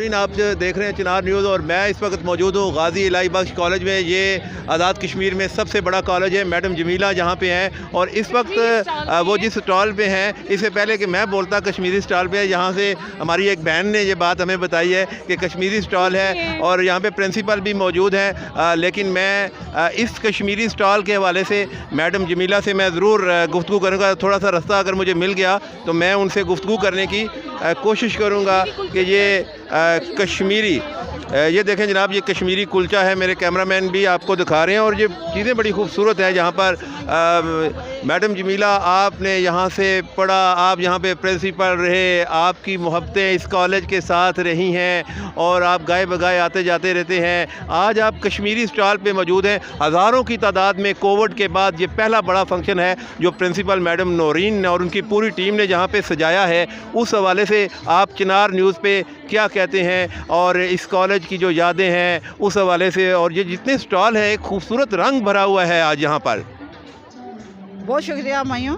नाज़रीन, आप जो देख रहे हैं चिनार न्यूज़ और मैं इस वक्त मौजूद हूँ गाजी इलाही बख्श कॉलेज में। ये आज़ाद कश्मीर में सबसे बड़ा कॉलेज है। मैडम जमीला जहाँ पे हैं और इस वक्त वो जिस स्टॉल पे हैं, इससे पहले कि मैं बोलता कश्मीरी स्टॉल पे है, यहाँ से हमारी एक बहन ने ये बात हमें बताई है कि कश्मीरी स्टॉल है और यहाँ पे प्रिंसिपल भी मौजूद है। लेकिन मैं इस कश्मीरी स्टॉल के हवाले से मैडम जमीला से मैं ज़रूर गुफ्तगू करूँगा। थोड़ा सा रास्ता अगर मुझे मिल गया तो मैं उनसे गुफ्तगू करने की कोशिश करूँगा कि ये कश्मीरी, ये देखें जनाब, ये कश्मीरी कुलचा है। मेरे कैमरामैन भी आपको दिखा रहे हैं और ये चीज़ें बड़ी खूबसूरत हैं। जहाँ पर मैडम जमीला, आपने यहाँ से पढ़ा, आप यहाँ पे प्रिंसिपल रहे, आपकी मोहब्बतें इस कॉलेज के साथ रही हैं और आप गाए बगाए आते जाते रहते हैं। आज आप कश्मीरी स्टॉल पे मौजूद हैं। हज़ारों की तादाद में कोविड के बाद ये पहला बड़ा फंक्शन है जो प्रिंसिपल मैडम नौरीन और उनकी पूरी टीम ने जहाँ पे सजाया है। उस हवाले से आप चिनार न्यूज़ पे क्या कहते हैं और इस कॉलेज की जो यादें हैं उस हवाले से, और ये जितने स्टॉल है एक खूबसूरत रंग भरा हुआ है आज यहाँ पर। बहुत शुक्रिया मायूं,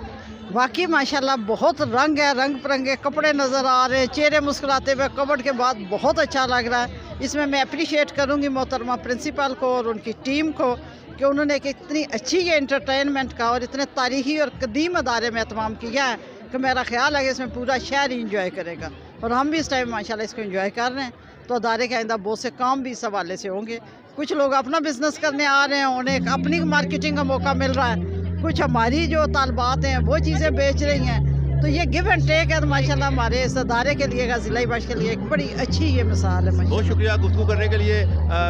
वाकई माशाल्लाह बहुत रंग है, रंग बिरंगे कपड़े नज़र आ रहे हैं, चेहरे मुस्कुराते हुए कोविड के बाद बहुत अच्छा लग रहा है। इसमें मैं अप्रिशिएट करूँगी मोहतरमा प्रिंसिपल को और उनकी टीम को कि उन्होंने एक इतनी अच्छी ये एंटरटेनमेंट का और इतने तारीखी और कदीम अदारे में एहतमाम किया है कि मेरा ख्याल है कि इसमें पूरा शहर ही इंजॉय करेगा और हम भी इस टाइम माशाल्लाह इसको इंजॉय कर रहे हैं। तो अदारे के आइंदा बहुत से काम भी इस हवाले से होंगे। कुछ लोग अपना बिजनेस करने आ रहे हैं, उन्हें एक अपनी मार्केटिंग का मौका मिल रहा है, कुछ हमारी जो तालबात हैं वो चीज़ें बेच रही हैं। तो ये गिव एंड टेक है। तो माशाल्लाह हमारे इस अदारे के लिए, गाजी इलाही बख्श के लिए एक बड़ी अच्छी ये मिसाल है। बहुत शुक्रिया गुफ्तगू करने के लिए।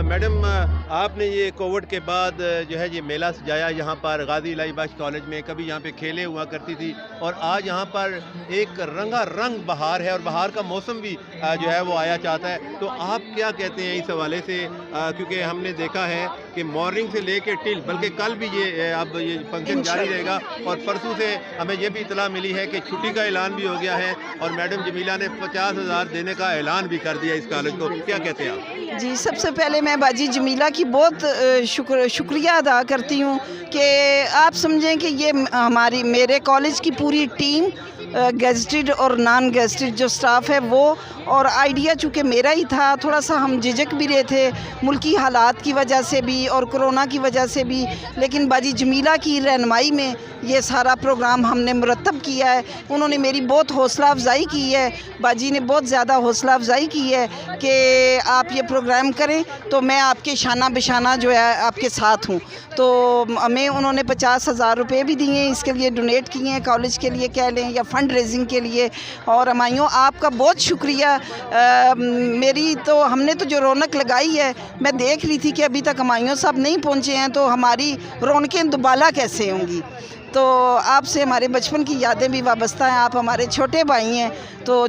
मैडम, आपने ये कोविड के बाद जो है ये मेला सजाया यहाँ पर गाजी इलाही बख्श कॉलेज में। कभी यहाँ पे खेलें हुआ करती थी और आज यहाँ पर एक रंगारंग बहार है और बहार का मौसम भी जो है वो आया चाहता है। तो आप क्या कहते हैं इस हवाले से? क्योंकि हमने देखा है कि मॉर्निंग से लेकर टिल, बल्कि कल भी ये अब ये फंक्शन जारी रहेगा और परसों से हमें ये भी इतला मिली है कि छुट्टी का ऐलान भी हो गया है और मैडम जमीला ने 50,000 देने का ऐलान भी कर दिया इस कॉलेज को। क्या कहते हैं आप? जी, सबसे पहले मैं बाजी जमीला की बहुत शुक्रिया अदा करती हूँ कि आप समझें कि ये मेरे कॉलेज की पूरी टीम, गेस्टेड और नॉन गेस्टेड जो स्टाफ है वो, और आइडिया चूँकि मेरा ही था, थोड़ा सा हम झिझक भी रहे थे मुल्की हालात की वजह से भी और कोरोना की वजह से भी, लेकिन बाजी जमीला की रहनुमाई में ये सारा प्रोग्राम हमने मुरतब किया है। उन्होंने मेरी बहुत हौसला अफजाई की है, बाजी ने बहुत ज़्यादा हौसला अफजाई की है कि आप ये प्रोग्राम करें तो मैं आपके शाना बिशाना जो है आपके साथ हूँ। तो हमें उन्होंने 50,000 रुपये भी दिए, इसके लिए डोनेट किए हैं, कॉलेज के लिए कह लें या फ़ंड रेजिंग के लिए। और हमायूं आपका बहुत शुक्रिया। मेरी तो हमने तो जो रौनक लगाई है, मैं देख रही थी कि अभी तक हमायूं साहब नहीं पहुँचे हैं, तो हमारी रौनकें दुबाला कैसे होंगी। तो आपसे हमारे बचपन की यादें भी वाबस्ता हैं। आप हमारे छोटे भाई हैं, तो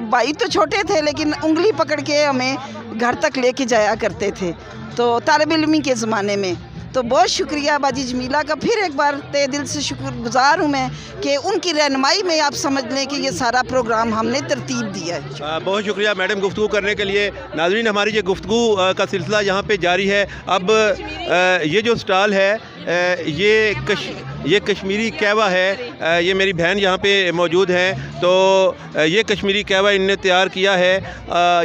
भाई तो छोटे थे लेकिन उंगली पकड़ के हमें घर तक लेके जाया करते थे, तो तालिब इल्मी के ज़माने में। तो बहुत शुक्रिया बाजी जमीला का, फिर एक बार तहे दिल से शुक्रगुजार हूँ मैं कि उनकी रहनुमाई में आप समझ लें कि ये सारा प्रोग्राम हमने तरतीब दिया है। बहुत शुक्रिया मैडम गुफ्तगू करने के लिए। नाज़रीन, हमारी ये गुफ्तगू का सिलसिला यहाँ पे जारी है। अब ये जो स्टॉल है ये कश्मीरी कहवा है। ये मेरी बहन यहाँ पे मौजूद है, तो ये कश्मीरी कहवा इनने तैयार किया है।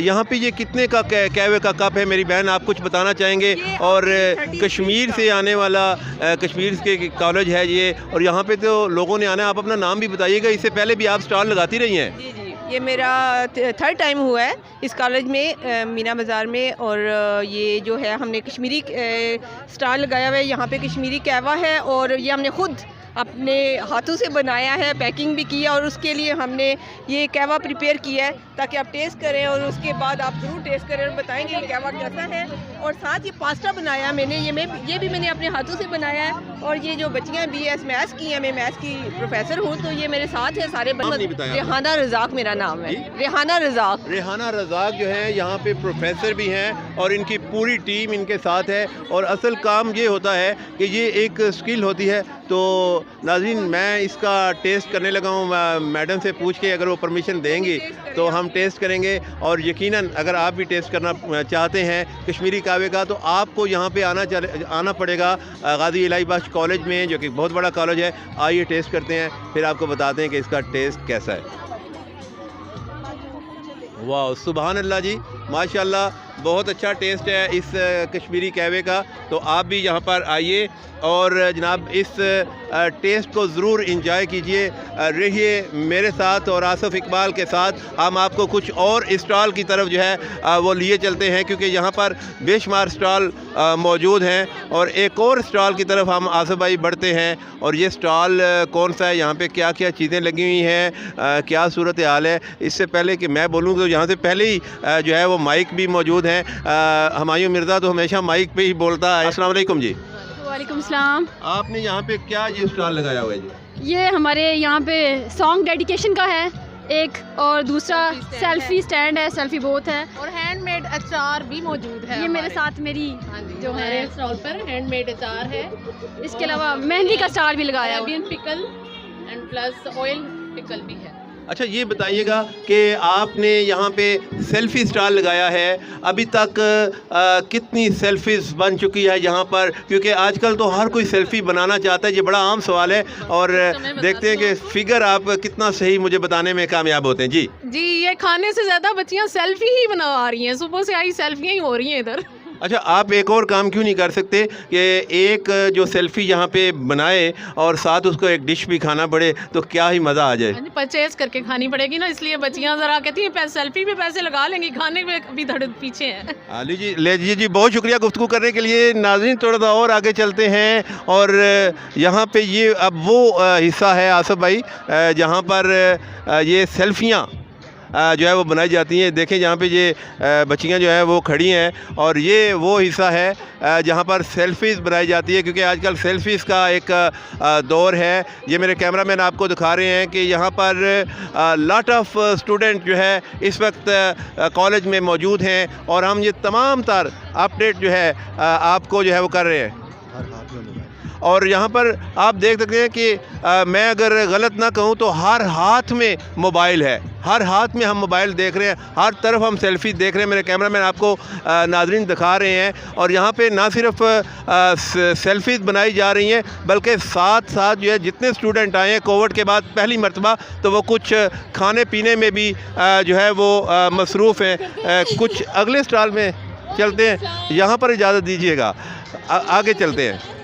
यहाँ पे ये कितने का कहवे का कप है मेरी बहन, आप कुछ बताना चाहेंगे? और कश्मीर से आने वाला कश्मीर के कॉलेज है ये, और यहाँ पे तो लोगों ने आना है। आप अपना नाम भी बताइएगा, इससे पहले भी आप स्टॉल लगाती रही हैं। ये मेरा 3rd टाइम हुआ है इस कॉलेज में, मीना बाज़ार में। और ये जो है हमने कश्मीरी स्टॉल लगाया हुआ है। यहाँ पे कश्मीरी कहवा है और ये हमने खुद अपने हाथों से बनाया है, पैकिंग भी की है और उसके लिए हमने ये कहवा प्रिपेयर किया है ताकि आप टेस्ट करें और उसके बाद आप ज़रूर टेस्ट करें और बताएंगे ये कहवा कैसा है। और साथ ये पास्ता बनाया मैंने, ये भी मैंने अपने हाथों से बनाया है। और ये जो बच्चियाँ BS मैथ्स की हैं, मैं मैथ्स की प्रोफेसर हूँ, तो ये मेरे साथ है सारे। रेहाना रज़ाक मेरा नाम है, रेहाना रज़ाक जो है यहाँ पे प्रोफेसर भी हैं और इनकी पूरी टीम इनके साथ है। और असल काम ये होता है कि ये एक स्किल होती है। तो नाज़रीन, मैं इसका टेस्ट करने लगा हूँ। मैडम से पूछ के अगर वो परमिशन देंगी तो हम टेस्ट करेंगे। और यकीनन अगर आप भी टेस्ट करना चाहते हैं कश्मीरी कहवे का, तो आपको यहाँ पे आना पड़ेगा गाजी इलाही बख्श कॉलेज में, जो कि बहुत बड़ा कॉलेज है। आइए टेस्ट करते हैं, फिर आपको बताते हैं कि इसका टेस्ट कैसा है। वाह, सुभान अल्लाह जी, माशाल्लाह, बहुत अच्छा टेस्ट है इस कश्मीरी कहवे का। तो आप भी यहाँ पर आइए और जनाब इस टेस्ट को ज़रूर इंजॉय कीजिए। रहिए मेरे साथ और आसिफ इकबाल के साथ। हम आपको कुछ और स्टॉल की तरफ जो है वो लिए चलते हैं, क्योंकि यहाँ पर बेशुमार स्टॉल मौजूद हैं। और एक और स्टॉल की तरफ हम आसिफ भाई बढ़ते हैं। और ये स्टॉल कौन सा है, यहाँ पे क्या क्या चीज़ें लगी हुई हैं, क्या सूरत हाल है। इससे पहले कि मैं बोलूँ तो यहाँ से पहले ही जो है वो माइक भी मौजूद हैं। हुमायूं मिर्ज़ा तो हमेशा माइक पे ही बोलता है। अस्सलाम वालेकुम जी। वालेकुम सलाम। आपने यहाँ पे क्या ये स्टॉल लगाया हुआ है जी? ये हमारे यहाँ पे सॉन्ग डेडिकेशन का है एक, और दूसरा सेल्फी स्टैंड है, सेल्फी बोथ है, और हैंडमेड अचार भी मौजूद है। ये मेरे साथ मेरी जो है हमारे स्टॉल पर हैंडमेड अचार है। इसके अलावा मेहंदी का स्टार भी लगाया हुआ है। Arabian pickle and plus oil pickle भी है। अच्छा, ये बताइएगा कि आपने यहाँ पे सेल्फ़ी स्टॉल लगाया है, अभी तक कितनी सेल्फ़ीज़ बन चुकी है यहाँ पर? क्योंकि आजकल तो हर कोई सेल्फ़ी बनाना चाहता है, ये बड़ा आम सवाल है। और देखते हैं कि फ़िगर आप कितना सही मुझे बताने में कामयाब होते हैं। जी जी, ये खाने से ज़्यादा बच्चियाँ सेल्फी ही बना रही हैं, सुबह से आई सेल्फियाँ ही हो रही हैं इधर। अच्छा, आप एक और काम क्यों नहीं कर सकते कि एक जो सेल्फ़ी यहाँ पे बनाए और साथ उसको एक डिश भी खाना पड़े, तो क्या ही मज़ा आ जाए। परचेज करके खानी पड़ेगी ना, इसलिए बच्चियाँ ज़रा कहती हैं सेल्फी पे पैसे लगा लेंगी, खाने में अभी धड़ पीछे हैं। लीजिए जी, बहुत शुक्रिया गुफ्तगू करने के लिए। नाज़रीन, थोड़ा सा और आगे चलते हैं और यहाँ पे ये अब वो हिस्सा है आसिफ भाई जहाँ पर ये सेल्फ़ियाँ जो है वो बनाई जाती हैं। देखें जहाँ पे ये बच्चियाँ जो है वो खड़ी हैं, और ये वो हिस्सा है जहाँ पर सेल्फ़ीज़ बनाई जाती है, क्योंकि आजकल सेल्फ़ीज़ का एक दौर है। ये मेरे कैमरामैन आपको दिखा रहे हैं कि यहाँ पर लॉट ऑफ स्टूडेंट जो है इस वक्त कॉलेज में मौजूद हैं, और हम ये तमाम तर अपडेट जो है आपको जो है वो कर रहे हैं। और यहाँ पर आप देख सकते हैं कि मैं अगर गलत ना कहूँ तो हर हाथ में मोबाइल है, हर हाथ में हम मोबाइल देख रहे हैं, हर तरफ हम सेल्फ़ी देख रहे हैं। मेरे कैमरामैन आपको नाज़रीन दिखा रहे हैं। और यहाँ पे ना सिर्फ सेल्फ़ीज़ बनाई जा रही हैं, बल्कि साथ साथ जो है जितने स्टूडेंट आए हैं कोविड के बाद पहली मरतबा, तो वो कुछ खाने पीने में भी जो है वो मसरूफ़ हैं। कुछ अगले स्टॉल में चलते हैं, यहाँ पर इजाज़त दीजिएगा, आगे चलते हैं।